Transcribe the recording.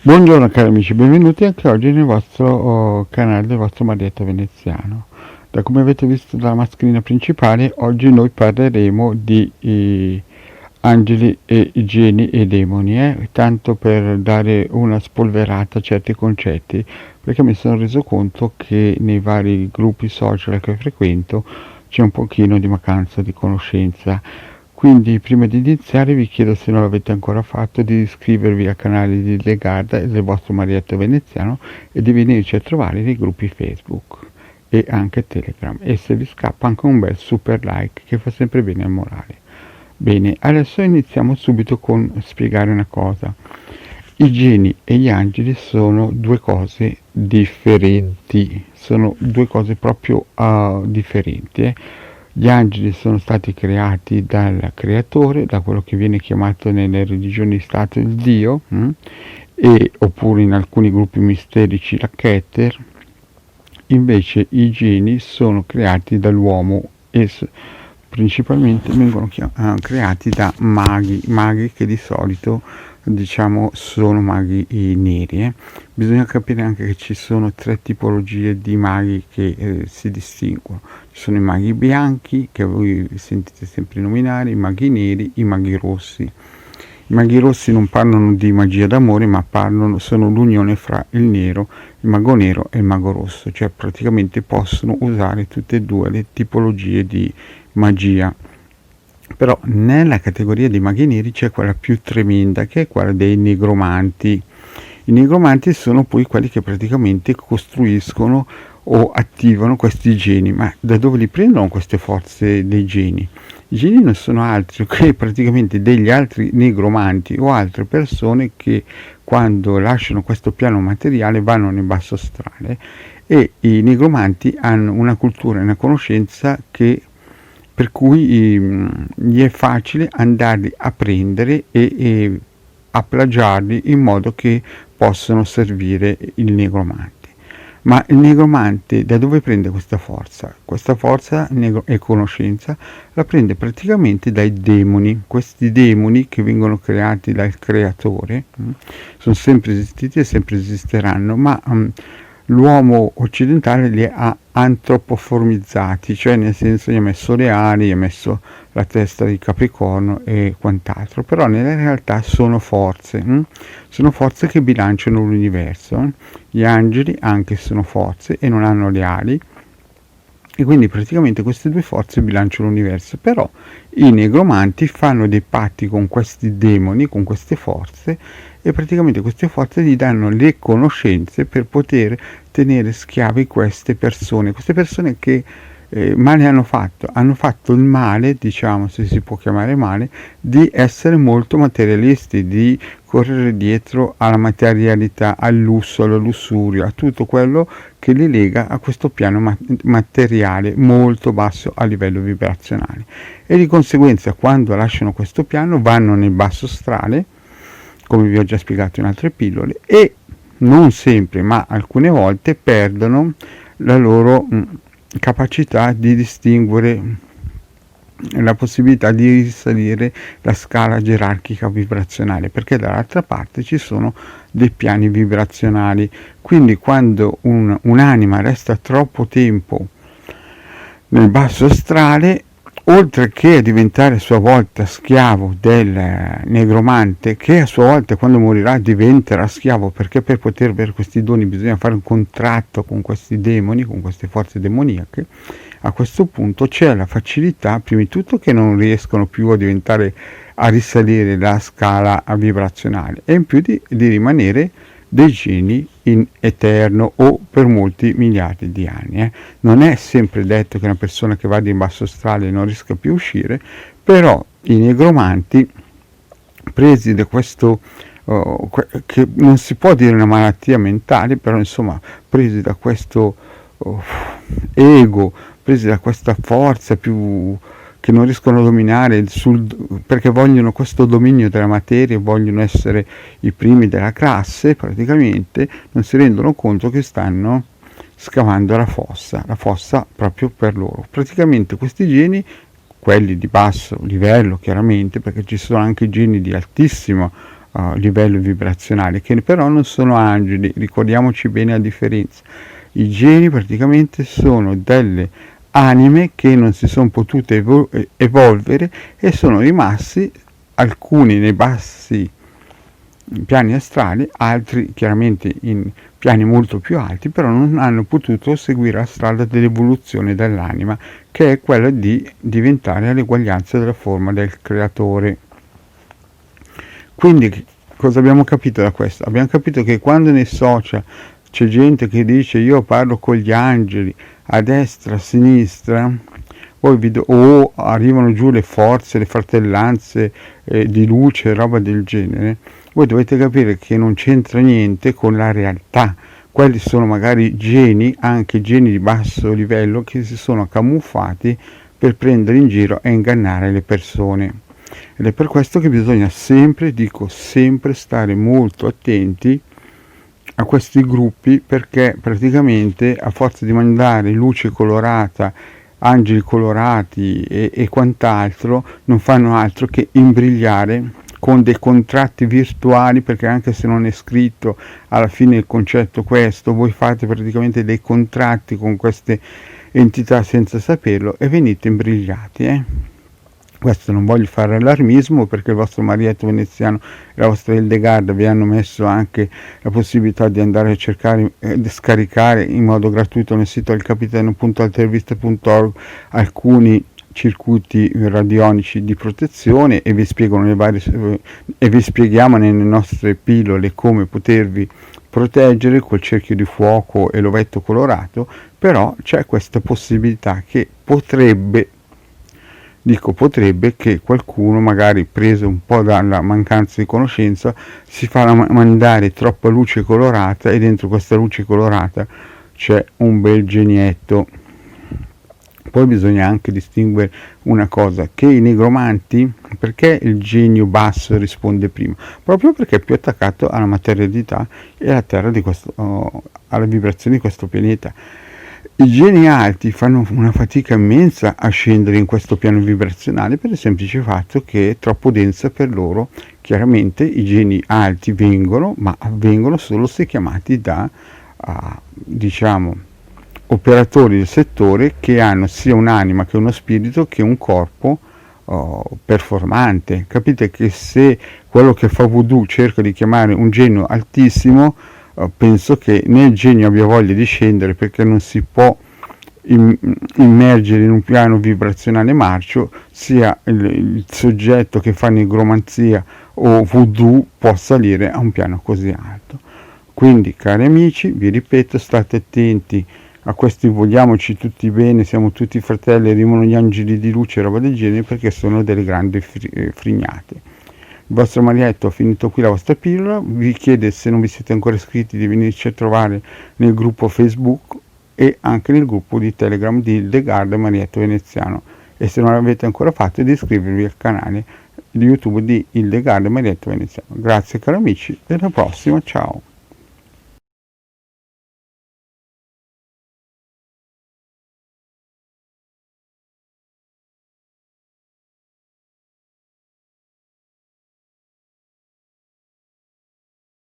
Buongiorno cari amici, benvenuti anche oggi nel vostro canale del vostro Marietta Veneziano. Da come avete visto dalla mascherina principale, oggi noi parleremo di angeli e geni e demoni, tanto per dare una spolverata a certi concetti, perché mi sono reso conto che nei vari gruppi social che frequento c'è un pochino di mancanza di conoscenza. Quindi prima di iniziare vi chiedo, se non l'avete ancora fatto, di iscrivervi al canale di Legarda e del vostro Marietto Veneziano e di venirci a trovare nei gruppi Facebook e anche Telegram, e se vi scappa anche un bel super like che fa sempre bene al morale. Bene, adesso iniziamo subito con spiegare una cosa. I geni e gli angeli sono due cose differenti, sono due cose proprio differenti. Gli angeli sono stati creati dal creatore, da quello che viene chiamato nelle religioni di Stato il Dio, oppure in alcuni gruppi misterici la Keter. Invece i geni sono creati dall'uomo e principalmente vengono creati da maghi che di solito sono maghi neri. Bisogna capire anche che ci sono tre tipologie di maghi che si distinguono. Ci sono i maghi bianchi, che voi sentite sempre nominare, i maghi neri, i maghi rossi. I maghi rossi non parlano di magia d'amore, ma sono l'unione fra il nero, il mago nero e il mago rosso, cioè praticamente possono usare tutte e due le tipologie di magia. Però nella categoria dei maghi neri c'è quella più tremenda, che è quella dei negromanti. I negromanti sono poi quelli che praticamente costruiscono o attivano questi geni. Ma da dove li prendono queste forze dei geni? I geni non sono altri che praticamente degli altri negromanti o altre persone che quando lasciano questo piano materiale vanno nel basso astrale, e i negromanti hanno una cultura e una conoscenza per cui gli è facile andarli a prendere e a plagiarli in modo che possano servire il negromante. Ma il negromante da dove prende questa forza? Questa forza e conoscenza la prende praticamente dai demoni. Questi demoni che vengono creati dal creatore sono sempre esistiti e sempre esisteranno, ma l'uomo occidentale li ha antropoformizzati, cioè nel senso gli ha messo le ali, gli ha messo la testa di Capricorno e quant'altro, però nella realtà sono forze che bilanciano l'universo. Gli angeli anche sono forze e non hanno le ali, e quindi praticamente queste due forze bilanciano l'universo. Però i negromanti fanno dei patti con questi demoni, con queste forze, e praticamente queste forze gli danno le conoscenze per poter tenere schiavi queste persone che male hanno fatto il male, diciamo, se si può chiamare male, di essere molto materialisti, di correre dietro alla materialità, al lusso, alla lussuria, a tutto quello che li lega a questo piano materiale molto basso a livello vibrazionale, e di conseguenza quando lasciano questo piano vanno nel basso astrale, come vi ho già spiegato in altre pillole, e non sempre ma alcune volte perdono la loro capacità di distinguere, la possibilità di risalire la scala gerarchica vibrazionale, perché dall'altra parte ci sono dei piani vibrazionali. Quindi quando un'anima resta troppo tempo nel basso astrale, oltre che a diventare a sua volta schiavo del negromante, che a sua volta quando morirà diventerà schiavo, perché per poter avere questi doni bisogna fare un contratto con questi demoni, con queste forze demoniache, a questo punto c'è la facilità, prima di tutto, che non riescono più a risalire la scala vibrazionale, e in più di rimanere dei geni in eterno o per molti miliardi di anni. Non è sempre detto che una persona che vada in basso astrale non riesca più a uscire, però i negromanti, presi da questo che non si può dire una malattia mentale, però insomma presi da questo ego, presi da questa forza più che non riescono a dominare perché vogliono questo dominio della materia, vogliono essere i primi della classe, praticamente non si rendono conto che stanno scavando la fossa proprio per loro. Praticamente questi geni, quelli di basso livello chiaramente, perché ci sono anche geni di altissimo livello vibrazionale, che però non sono angeli, ricordiamoci bene la differenza. I geni praticamente sono delle anime che non si sono potute evolvere e sono rimasti alcuni nei bassi piani astrali, altri chiaramente in piani molto più alti, però non hanno potuto seguire la strada dell'evoluzione dell'anima, che è quella di diventare all'eguaglianza della forma del creatore. Quindi cosa abbiamo capito da questo? Abbiamo capito che quando nei social c'è gente che dice io parlo con gli angeli a destra, a sinistra, o arrivano giù le forze, le fratellanze di luce, roba del genere, voi dovete capire che non c'entra niente con la realtà. Quelli sono magari geni, anche geni di basso livello, che si sono camuffati per prendere in giro e ingannare le persone. Ed è per questo che bisogna sempre, dico sempre, stare molto attenti a questi gruppi, perché praticamente a forza di mandare luce colorata, angeli colorati e quant'altro, non fanno altro che imbrigliare con dei contratti virtuali, perché anche se non è scritto alla fine il concetto questo, voi fate praticamente dei contratti con queste entità senza saperlo e venite imbrigliati. Questo non voglio fare allarmismo, perché il vostro Marietto Veneziano e la vostra Hildegard vi hanno messo anche la possibilità di andare a cercare di scaricare in modo gratuito nel sito alcapitano.alterviste.org alcuni circuiti radionici di protezione, e vi spiegano le varie e vi spieghiamo nelle nostre pillole come potervi proteggere col cerchio di fuoco e l'ovetto colorato. Però c'è questa possibilità che potrebbe, che qualcuno, magari preso un po' dalla mancanza di conoscenza, si farà mandare troppa luce colorata, e dentro questa luce colorata c'è un bel genietto. Poi bisogna anche distinguere una cosa, che i negromanti, perché il genio basso risponde prima? Proprio perché è più attaccato alla materialità e alla terra di questo, alla vibrazione di questo pianeta. I geni alti fanno una fatica immensa a scendere in questo piano vibrazionale, per il semplice fatto che è troppo densa per loro. Chiaramente i geni alti vengono, ma vengono solo se chiamati da, diciamo, operatori del settore che hanno sia un'anima che uno spirito che un corpo performante. Capite che se quello che fa voodoo cerca di chiamare un genio altissimo, penso che né il genio abbia voglia di scendere, perché non si può immergere in un piano vibrazionale marcio, sia il soggetto che fa negromanzia o voodoo può salire a un piano così alto. Quindi, cari amici, vi ripeto, state attenti a questi vogliamoci tutti bene, siamo tutti fratelli, arrivano gli angeli di luce e roba del genere, perché sono delle grandi frignate. Il vostro Marietto ha finito qui la vostra pillola, vi chiede, se non vi siete ancora iscritti, di venirci a trovare nel gruppo Facebook e anche nel gruppo di Telegram di Hildegard Marietto Veneziano, e se non l'avete ancora fatto, di iscrivervi al canale di YouTube di Hildegard Marietto Veneziano. Grazie cari amici, e alla prossima, ciao!